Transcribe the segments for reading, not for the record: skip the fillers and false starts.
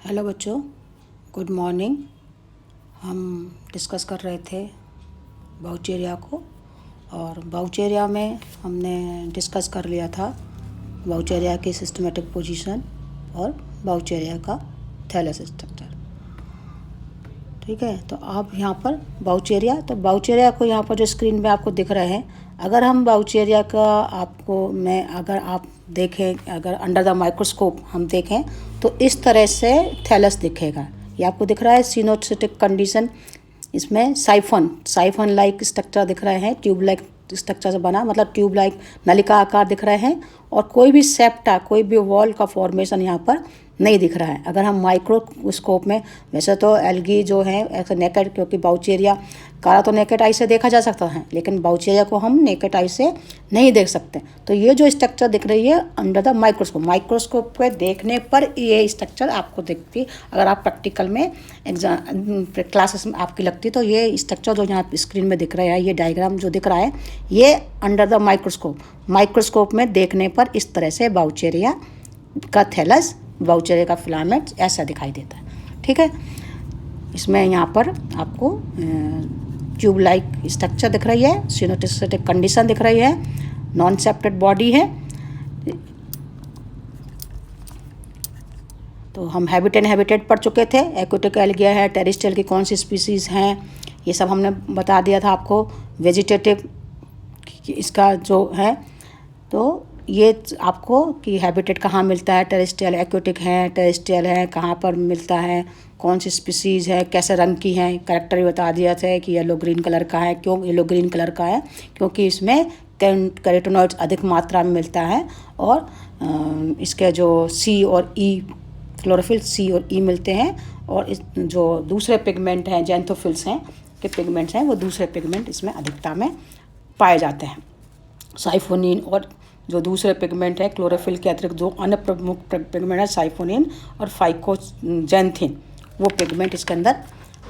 Hello बच्चों, good morning. हम discuss कर रहे थे बाउचेरिया को, और बाउचेरिया में हमने डिस्कस कर लिया था बाउचेरिया की सिस्टमेटिक पोजीशन और बाउचेरिया का थैलस स्ट्रक्चर। ठीक है, तो आप यहाँ पर बाउचेरिया को यहाँ पर जो स्क्रीन पे आपको दिख रहे हैं, अगर हम बाउचेरिया का अगर आप देखें, अगर अंडर द माइक्रोस्कोप हम देखें तो इस तरह से थैलस दिखेगा। ये आपको दिख रहा है सिनोसिटिक कंडीशन। इसमें साइफन लाइक स्ट्रक्चर दिख रहे हैं, ट्यूब लाइक स्ट्रक्चर से बना, मतलब ट्यूब लाइक नलिका आकार दिख रहे हैं, और कोई भी सेप्टा, कोई भी वॉल का फॉर्मेशन यहाँ पर नहीं दिख रहा है। अगर हम माइक्रोस्कोप में, वैसे तो एल्गी जो है ऐसे नेकेड, क्योंकि बाउचेरिया काला तो नेकेड आई से देखा जा सकता है, लेकिन बाउचेरिया को हम नेकेड आई से नहीं देख सकते। तो ये जो स्ट्रक्चर दिख रही है अंडर द माइक्रोस्कोप पे देखने पर ये स्ट्रक्चर आपको दिखती। अगर आप प्रैक्टिकल में एग्जाम क्लासेस में आपकी लगती, तो ये स्ट्रक्चर जो यहाँ स्क्रीन में दिख रहा है, ये डायग्राम जो दिख रहा है, ये अंडर द माइक्रोस्कोप में देखने पर इस तरह से बाउचेरिया का थैलस, बाउचेरिया का फिलामेंट ऐसा दिखाई देता है। ठीक है, इसमें यहाँ पर आपको ट्यूब लाइक स्ट्रक्चर दिख रही है, सिनोसिटिक कंडीशन दिख रही है, नॉन सेप्टेड बॉडी है। तो हम हैबिटेट पढ़ चुके थे, एक्वेटिक एल्गिया है, टेरेस्ट्रियल की कौन सी स्पीसीज़ हैं, ये सब हमने बता दिया था आपको। वेजिटेटिव इसका जो है, तो ये आपको कि हैबिटेट कहाँ मिलता है, टेरेस्ट्रियल, एक्वेटिक है, टेरेस्ट्रियल है, कहाँ पर मिलता है, कौन सी स्पीसीज़ है, कैसे रंग की है, कैरेक्टर भी बता दिया था कि येलो ग्रीन कलर का है। क्यों येलो ग्रीन कलर का है? क्योंकि इसमें कैरोटीनॉइड्स अधिक मात्रा में मिलता है, और इसके जो सी और ई, क्लोरोफिल सी और ई मिलते हैं, और इस जो दूसरे पिगमेंट हैं, जैंथोफिल्स हैं के पिगमेंट्स हैं, वो दूसरे पिगमेंट इसमें अधिकता में पाए जाते हैं। साइफोनिन और जो दूसरे पिगमेंट है क्लोरोफिल के अतिरिक्त जो अन्य प्रमुख पिगमेंट है, साइफोनिन और फाइकोजैंथिन, वो पिगमेंट इसके अंदर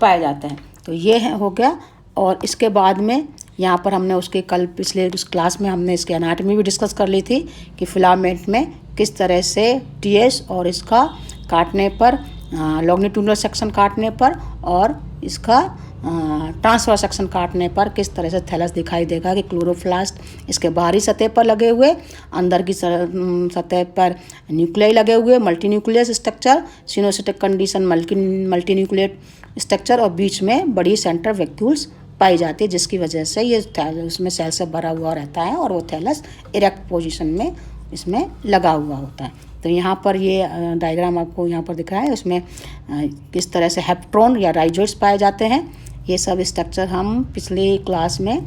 पाए जाते हैं। तो ये है हो गया। और इसके बाद में यहाँ पर हमने उसके कल पिछले उस क्लास में हमने इसकी एनाटॉमी भी डिस्कस कर ली थी कि फिलामेंट में किस तरह से टीएस और इसका काटने पर, लॉन्गिट्यूडनल सेक्शन काटने पर और इसका ट्रांसफर सेक्शन काटने पर किस तरह से थैलस दिखाई देगा। कि क्लोरोप्लास्ट इसके बाहरी सतह पर लगे हुए, अंदर की सतह पर न्यूक्लियाई लगे हुए, multi nucleus structure, coenocytic condition, multi nucleate structure, और बीच में बड़ी सेंटर वैक्यूल्स पाई जाती है, जिसकी वजह से ये उसमें सेल से भरा हुआ रहता है और वो थैलस इरेक्ट पोजीशन में इसमें लगा हुआ होता है। तो यहाँ पर ये डायग्राम आपको यहाँ पर दिख रहा है, उसमें किस तरह से हेप्ट्रोन या राइजोइड्स पाए जाते हैं। ये सब स्ट्रक्चर हम पिछली क्लास में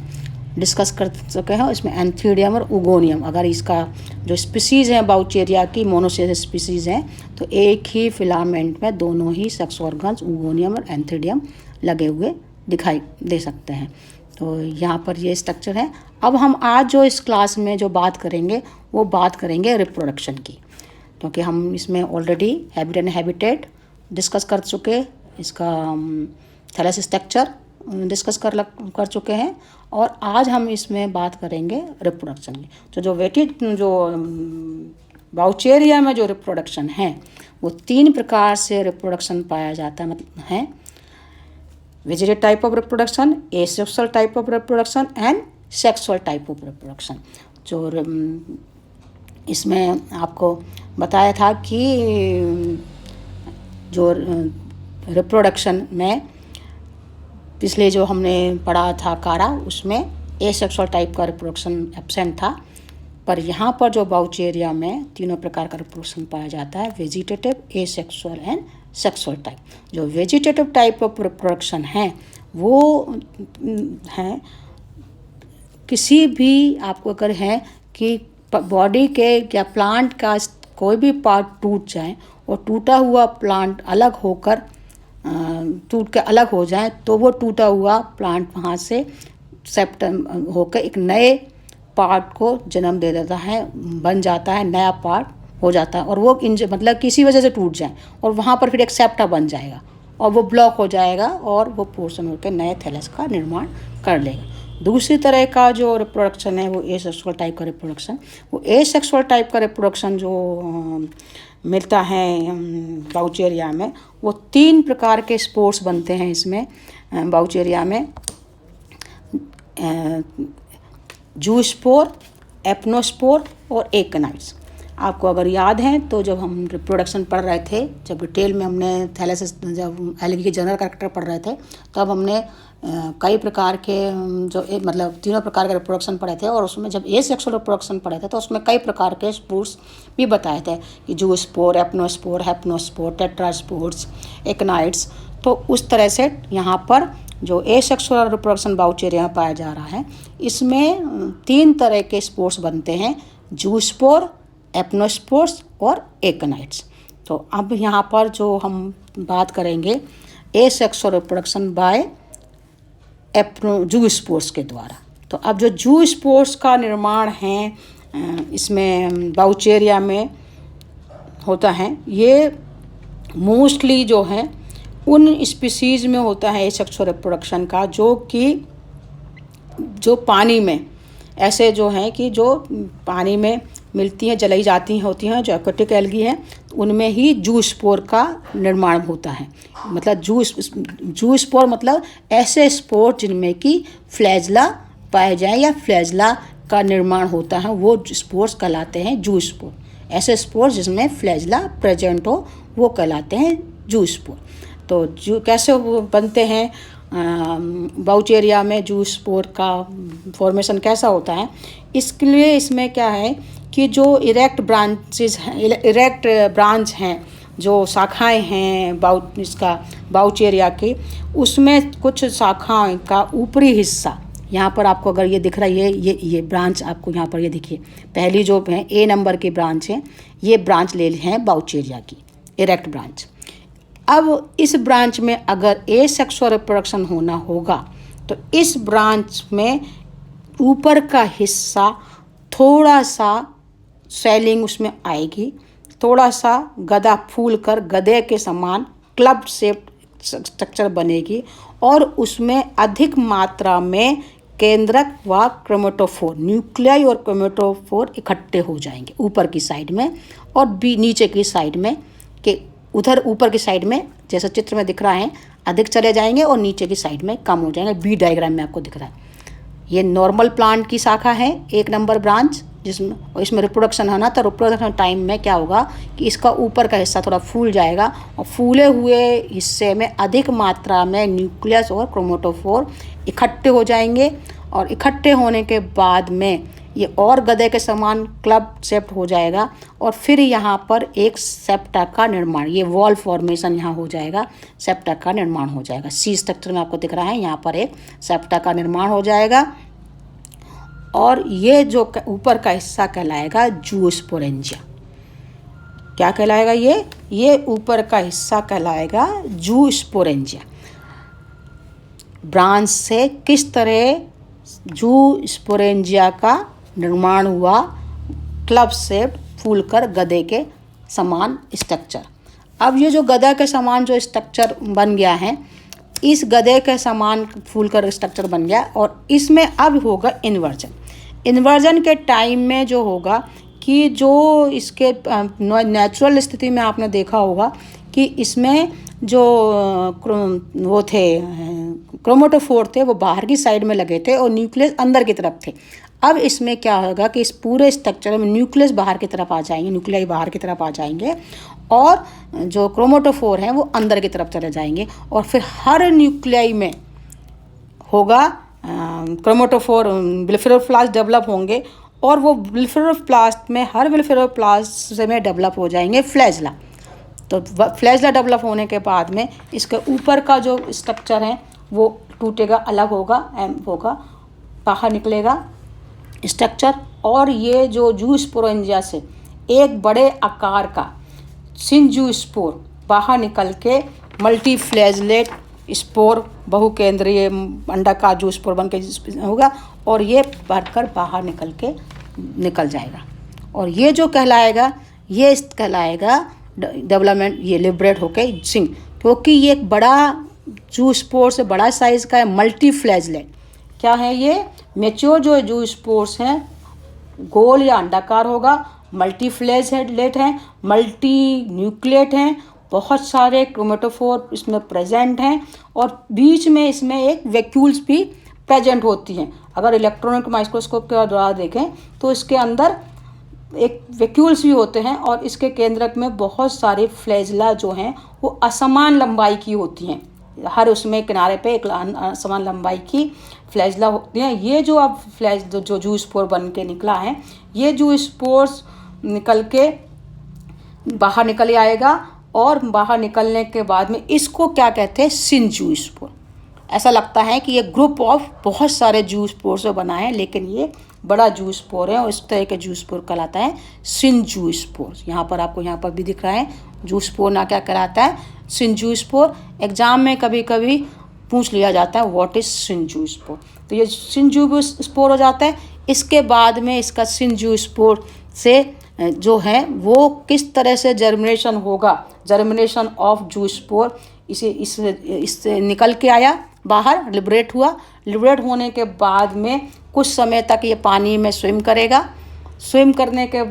डिस्कस कर चुके हैं। इसमें एंथीडियम और उगोनियम, अगर इसका जो स्पीसीज़ हैं बाउचेरिया की, मोनोसेस स्पीसीज़ हैं, तो एक ही फिलामेंट में दोनों ही सेक्स ऑर्गन्स, उगोनियम और एंथीडियम लगे हुए दिखाई दे सकते हैं। तो यहाँ पर ये स्ट्रक्चर है। अब हम आज जो इस क्लास में जो बात करेंगे, वो बात करेंगे रिप्रोडक्शन की, क्योंकि हम इसमें ऑलरेडी हैबिटेट डिस्कस कर चुके, इसका थैलस स्ट्रक्चर डिस्कस कर चुके हैं, और आज हम इसमें बात करेंगे रिप्रोडक्शन की। जो बाउचेरिया में जो रिप्रोडक्शन है, वो 3 प्रकार से रिप्रोडक्शन पाया जाता है, मतलब है vegetative type of reproduction, asexual type of reproduction and sexual type of reproduction. जो इसमें आपको बताया था कि जो रिप्रोडक्शन में पिछले जो हमने पढ़ा था कारा, उसमें एसेक्सुअल टाइप का रिप्रोडक्शन एब्सेंट था, पर यहाँ पर जो बाउचेरिया में 3 प्रकार का रिप्रोडक्शन पाया जाता है, vegetative, asexual and sexual type. जो वेजिटेटिव टाइप ऑफ रिप्रोडक्शन है, वो है किसी भी, आपको अगर है कि बॉडी के या प्लांट का कोई भी पार्ट टूट जाए और टूटा हुआ प्लांट अलग होकर टूट के अलग हो जाए, तो वो टूटा हुआ प्लांट वहाँ से सेप्टम होकर एक नए पार्ट को जन्म दे देता है, बन जाता है, नया पार्ट हो जाता है। और वो मतलब किसी वजह से टूट जाए और वहाँ पर फिर एक सेप्टा बन जाएगा और वो ब्लॉक हो जाएगा और वो पोर्शन होकर नए थैलस का निर्माण कर लेगा। दूसरी तरह का जो रिप्रोडक्शन है, वो एसेक्सुअल टाइप का रिप्रोडक्शन। वो एसेक्सुअल टाइप का रिप्रोडक्शन जो मिलता है बाउचेरिया में, वो 3 प्रकार के स्पोर्स बनते हैं इसमें बाउचेरिया में, जूस्पोर, एपनोस्पोर और एकनाइट्स। आपको अगर याद है तो जब हम रिप्रोडक्शन पढ़ रहे थे, जब डिटेल में हमने थैलेसिस जब एलगी के जनरल कैरेक्टर पढ़ रहे थे, तब हमने कई प्रकार के मतलब 3 प्रकार के रिप्रोडक्शन पढ़े थे, और उसमें जब एसेक्सुअल रिप्रोडक्शन पढ़े थे तो उसमें कई प्रकार के स्पोर्स भी बताए थे कि जूस्पोर, एपनोस्पोर, हेप्नोस्पोर, टेट्रास्पोर्स, एकनाइट्स। तो उस तरह से यहाँ पर जो एसेक्सुअल रिप्रोडक्शन बाउचेरिया पाया जा रहा है, इसमें 3 तरह के स्पोर्स बनते हैं, जूस्पोर, एपनोस्पोर्स और एकनाइट्स। तो अब यहाँ पर जो हम बात करेंगे एसेक्सुअल रिप्रोडक्शन बाय जूस्पोर्स के द्वारा। तो अब जो जूस्पोर्स का निर्माण है इसमें बाउचेरिया में होता है, ये मोस्टली जो है उन स्पीसीज़ में होता है एसेक्सुअल रिप्रोडक्शन का जो पानी में ऐसे जो हैं कि जो पानी में मिलती हैं, जलाई जाती होती हैं, जो एक्वेटिक एल्गी हैं, उनमें ही जूस्पोर का निर्माण होता है। मतलब जूस्पोर मतलब ऐसे स्पोर जिनमें कि फ्लैजला पाए जाएं या फ्लैजला का निर्माण होता है, वो स्पोर्स कहलाते हैं जूस्पोर। ऐसे स्पोर जिसमें फ्लैजला प्रेजेंट हो वो कहलाते हैं जूस्पोर। तो कैसे वो बनते हैं बाउचेरिया में जूस्पोर का फॉर्मेशन कैसा होता है, इसके लिए इसमें क्या है कि जो इरेक्ट ब्रांच हैं, जो शाखाएं हैं बाउचेरिया की, उसमें कुछ शाखाएं का ऊपरी हिस्सा, यहाँ पर आपको अगर ये दिख रही है, ये ब्रांच आपको यहाँ पर ये दिखिए, पहली जो है ए नंबर की ब्रांच है, ये ब्रांच ले ली है बाउचेरिया की, इरेक्ट ब्रांच। अब इस ब्रांच में अगर एसेक्सुअल रिप्रोडक्शन होना होगा तो इस ब्रांच में ऊपर का हिस्सा थोड़ा सा स्वेलिंग उसमें आएगी, थोड़ा सा गदा फूल कर गधे के समान क्लब शेप स्ट्रक्चर बनेगी, और उसमें अधिक मात्रा में केंद्रक व क्रोमेटोफोर, न्यूक्लियाई और क्रोमेटोफोर इकट्ठे हो जाएंगे ऊपर की साइड में, और नीचे की साइड में के उधर ऊपर की साइड में जैसा चित्र में दिख रहा है अधिक चले जाएंगे और नीचे की साइड में कम हो जाएंगे। बी डायग्राम में आपको दिख रहा है, ये नॉर्मल प्लांट की शाखा है, 1 नंबर ब्रांच, जिसमें इसमें रिप्रोडक्शन है ना, तो रिप्रोडक्शन टाइम में क्या होगा कि इसका ऊपर का हिस्सा थोड़ा फूल जाएगा, और फूले हुए हिस्से में अधिक मात्रा में न्यूक्लियस और क्रोमेटोफोर इकट्ठे हो जाएंगे, और इकट्ठे होने के बाद में ये और गधे के समान क्लब शेप हो जाएगा, और फिर यहाँ पर एक सेप्टा का निर्माण, ये वॉल फॉर्मेशन यहाँ हो जाएगा, सेप्टा का निर्माण हो जाएगा। सी स्ट्रक्चर में आपको दिख रहा है, यहाँ पर एक सेप्टा का निर्माण हो जाएगा, और ये जो ऊपर का हिस्सा कहलाएगा जूस्पोरेंजिया। क्या कहलाएगा ये ऊपर का हिस्सा कहलाएगा जूस्पोरेंजिया। ब्रांच से किस तरह जूस्पोरेंजिया का निर्माण हुआ, क्लब शेप फूलकर गधे के समान स्ट्रक्चर। अब ये जो गधा के समान जो स्ट्रक्चर बन गया है, इस गधे के समान फूलकर स्ट्रक्चर बन गया, और इसमें अब होगा इन्वर्जन के टाइम में जो होगा कि जो इसके नेचुरल स्थिति में आपने देखा होगा कि इसमें जो वो थे क्रोमेटोफोर थे वो बाहर की साइड में लगे थे और न्यूक्लियस अंदर की तरफ थे। अब इसमें क्या होगा कि इस पूरे स्ट्रक्चर में न्यूक्लियस बाहर की तरफ आ जाएंगे, न्यूक्लियाई बाहर की तरफ आ जाएंगे, और जो क्रोमेटोफोर हैं वो अंदर की तरफ चले जाएंगे, और फिर हर न्यूक्लियाई में होगा क्रोमेटोफोर ब्लिफेरोप्लास्ट डेवलप होंगे, और वो ब्लिफेरोप्लास्ट में हर ब्लिफेरोप्लास्ट में डेवलप हो जाएंगे फ्लैजला। तो फ्लैजला डेवलप होने के बाद में इसके ऊपर का जो स्ट्रक्चर है वो टूटेगा, अलग होगा, बाहर निकलेगा स्ट्रक्चर, और ये जो जूस्पोरेंजिया से एक बड़े आकार का सिंजूस्पोर बाहर निकल के मल्टीफ्लैजलेट स्पोर, बहुकेंद्रीय अंडाकार जूस्पोर बन के होगा, और ये भरकर बाहर निकल जाएगा, और ये जो कहलाएगा ये कहलाएगा डेवलपमेंट, ये लिबरेट होके सिंग, क्योंकि ये एक बड़ा जूस्पोर से बड़ा साइज़ का है, मल्टीफ्लैजलेट। क्या है ये? मैच्योर जो जूस्पोर्स हैं गोल या अंडाकार होगा, मल्टीफ्लैजेलेट हैं, मल्टी न्यूक्लिएट हैं, बहुत सारे क्रोमेटोफोर इसमें प्रेजेंट हैं और बीच में इसमें एक वैक्यूल्स भी प्रेजेंट होती हैं। अगर इलेक्ट्रॉनिक माइक्रोस्कोप के द्वारा देखें तो इसके अंदर एक वैक्यूल्स भी होते हैं और इसके केंद्रक में बहुत सारे फ्लैजला जो हैं वो असमान लंबाई की होती हैं। हर उसमें किनारे पे एक असमान लंबाई की फ्लैजला होती हैं। ये जो अब जो जूस्पोर बन के निकला है, ये जूस्पोर्स निकल के बाहर निकल आएगा और बाहर निकलने के बाद में इसको क्या कहते हैं, सिनजूस्पोर। ऐसा लगता है कि ये ग्रुप ऑफ बहुत सारे जूस्पोर से बना है, लेकिन ये बड़ा जूस्पोर है और इस तरह के जूस्पोर कहलाता है सिनजूस्पोर। यहाँ पर भी दिख रहा है जूस्पोर ना क्या कहलाता है, सिनजूस्पोर। एग्जाम में कभी कभी पूछ लिया जाता है व्हाट इज सिनजूस्पोर, तो ये सिनजूस्पोर हो जाता है। इसके बाद में इसका सिनजूस्पोर से जो है वो किस तरह से जर्मिनेशन होगा, जर्मिनेशन ऑफ जूस्पोर, इससे निकल के आया बाहर, लिबरेट हुआ। लिबरेट होने के बाद में कुछ समय तक ये पानी में स्विम करेगा। स्विम करने के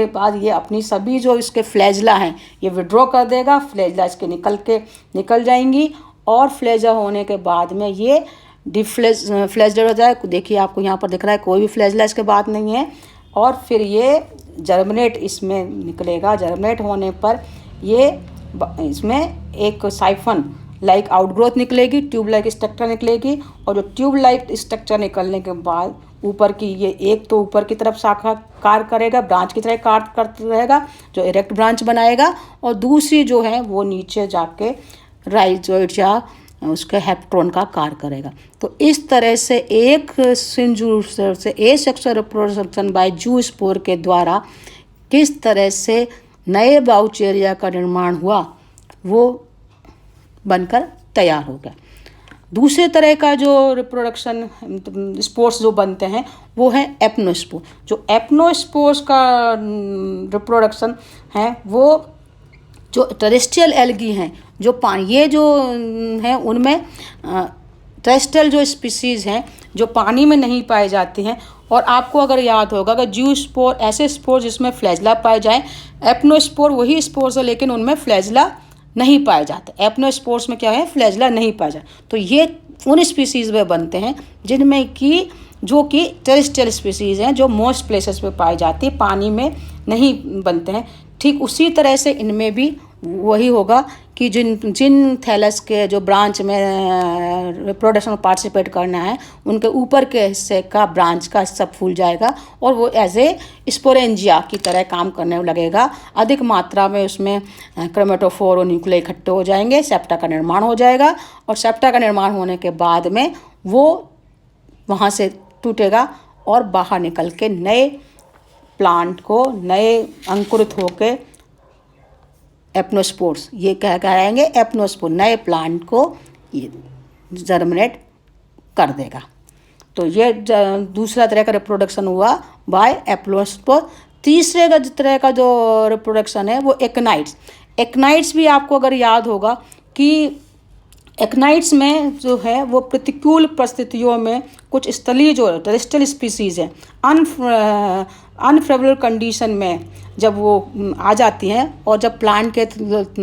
बाद ये अपनी सभी जो इसके फ्लैजला हैं ये विड्रॉ कर देगा। फ्लैजला इसके निकल जाएंगी और फ्लैजला होने के बाद में ये फ्लैजलेट हो जाए। देखिए आपको यहाँ पर दिख रहा है कोई भी फ्लैजला इसके बाद नहीं है। और फिर ये जर्मिनेट इसमें निकलेगा। जर्मिनेट होने पर ये इसमें एक साइफन लाइक आउटग्रोथ निकलेगी, ट्यूब लाइक स्ट्रक्चर निकलेगी। और जो ट्यूब लाइक स्ट्रक्चर निकलने के बाद ऊपर की ये एक तो ऊपर की तरफ शाखा कार्य करेगा, ब्रांच की तरह कार्य करता रहेगा जो इरेक्ट ब्रांच बनाएगा, और दूसरी जो है वो नीचे जाके राइजोइड या उसके हेप्ट्रोन का कार्य करेगा। तो इस तरह से एक सिनजूस्पोर से एसेक्सुअल रिप्रोडक्शन बाय जूस्पोर के द्वारा किस तरह से नए बाउचेरिया का निर्माण हुआ वो बनकर तैयार हो गया। दूसरे तरह का जो रिप्रोडक्शन स्पोर्स जो बनते हैं वो है एपनोस्पोर। जो एपनोस्पोर्स का रिप्रोडक्शन है वो जो टेरेस्ट्रियल एल्गी हैं, जो पानी ये जो हैं उनमें टेरेस्ट्रियल जो स्पीसीज़ हैं जो पानी में नहीं पाए जाती हैं। और आपको अगर याद होगा कि जूस्पोर ऐसे स्पोर जिसमें फ्लैजला पाए जाएं, एपनोस्पोर वही स्पोर्स है लेकिन उनमें फ्लैजला नहीं पाए जाते। एपनोस्पोर्स में क्या है, फ्लैजला नहीं पाया जाता। तो ये उन स्पीसीज़ में बनते हैं जिनमें कि जो कि टेरेस्ट्रियल स्पीसीज़ हैं जो मोस्ट प्लेसेस पे पाई जाती है, पानी में नहीं बनते हैं। ठीक उसी तरह से इनमें भी वही होगा कि जिन थैलस के जो ब्रांच में रिप्रोडक्शन में पार्टिसिपेट करना है उनके ऊपर के हिस्से का ब्रांच का हिस्सा फूल जाएगा और वो एज ए स्पोरेंजिया की तरह काम करने लगेगा। अधिक मात्रा में उसमें क्रोमेटोफोर और न्यूक्लिया इकट्ठे हो जाएंगे, सेप्टा का निर्माण हो जाएगा और सेप्टा का निर्माण होने के बाद में वो वहाँ से टूटेगा और बाहर निकल के नए प्लांट को, नए अंकुरित होके एपनोस्पोर्स, ये क्या कहेंगे, एपनोस्पोर, नए प्लांट को जर्मिनेट कर देगा। तो ये दूसरा तरह का रिप्रोडक्शन हुआ बाय एपनोस्पोर। तीसरे का तरह का जो रिप्रोडक्शन है वो एक्नाइट्स। एक्नाइट्स भी आपको अगर याद होगा कि एक्नाइट्स में जो है वो प्रतिकूल परिस्थितियों में कुछ स्थलीय जो टेरेस्ट्रियल स्पीसीज़ हैं अनफेवरेबल कंडीशन में जब वो आ जाती हैं और जब प्लांट के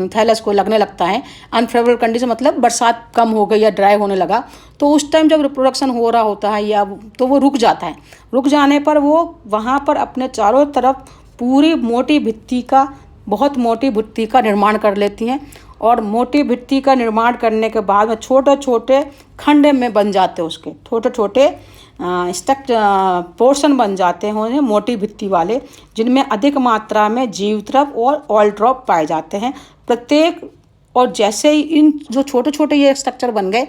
थैलस को लगने लगता है, अनफेवरेबल कंडीशन मतलब बरसात कम हो गई या ड्राई होने लगा, तो उस टाइम जब रिप्रोडक्शन हो रहा होता है या तो वो रुक जाता है। रुक जाने पर वो वहाँ पर अपने चारों तरफ पूरी मोटी भित्ति का, बहुत मोटी भित्ति का निर्माण कर लेती हैं और मोटी भित्ति का निर्माण करने के बाद में छोटे छोटे खंड में बन जाते हैं, उसके छोटे छोटे पोर्शन बन जाते हैं मोटी भित्ति वाले, जिनमें अधिक मात्रा में जीवद्रव और ऑयल ड्रॉप पाए जाते हैं प्रत्येक। और जैसे ही इन जो छोटे छोटे ये स्ट्रक्चर बन गए,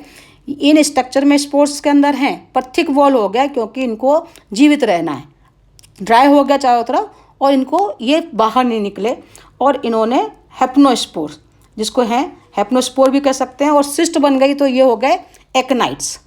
इन स्ट्रक्चर में स्पोर्स के अंदर हैं पर थिक वॉल हो गया क्योंकि इनको जीवित रहना है, ड्राई हो गया चारों तरफ और इनको ये बाहर नहीं निकले और इन्होंने हेप्नोस्पोर, जिसको हैं हेप्नोस्पोर भी कह सकते हैं, और सिस्ट बन गई तो ये हो गए एक्नाइट्स,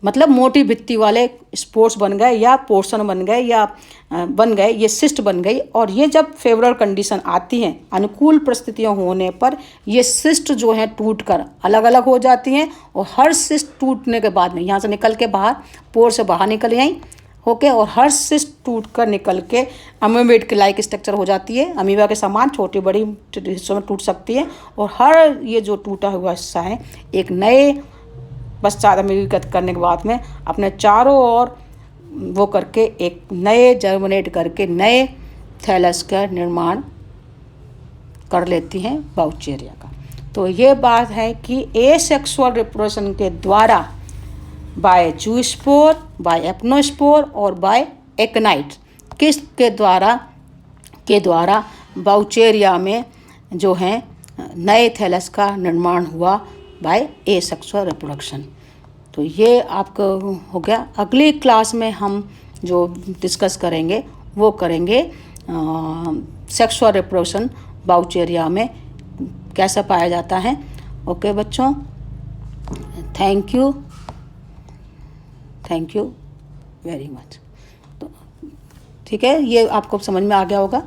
मतलब मोटी भित्ति वाले स्पोर्स बन गए या पोर्शन बन गए या बन गए, ये सिस्ट बन गई। और ये जब फेवरेबल कंडीशन आती हैं, अनुकूल परिस्थितियां होने पर ये सिस्ट जो हैं टूट कर अलग अलग हो जाती हैं और हर सिस्ट टूटने के बाद में यहाँ से निकल के बाहर पोर से बाहर निकल आई होके और हर सिस्ट टूट कर निकल के अमीबेट के लाइक स्ट्रक्चर हो जाती है। अमीबा के समान छोटी बड़ी हिस्सों में टूट सकती है और हर ये जो टूटा हुआ हिस्सा है एक नए पश्चात अमीबीकृत करने के बाद में अपने चारों ओर वो करके एक नए जर्मिनेट करके नए थैलस का निर्माण कर लेती हैं बाउचेरिया का। तो ये बात है कि एसेक्सुअल रिप्रोडक्शन के द्वारा बाय जूस्पोर, बाय एपनोस्पोर और बाय एकनाइट किस के द्वारा बाउचेरिया में जो है नए थैलस का निर्माण हुआ बाय एसेक्सुअल रिप्रोडक्शन। तो ये आपको हो गया। अगली क्लास में हम जो डिस्कस करेंगे वो करेंगे सेक्सुअल रिप्रोडक्शन बाउचेरिया में कैसा पाया जाता है। ओके बच्चों, थैंक यू वेरी मच। तो ठीक है, ये आपको समझ में आ गया होगा।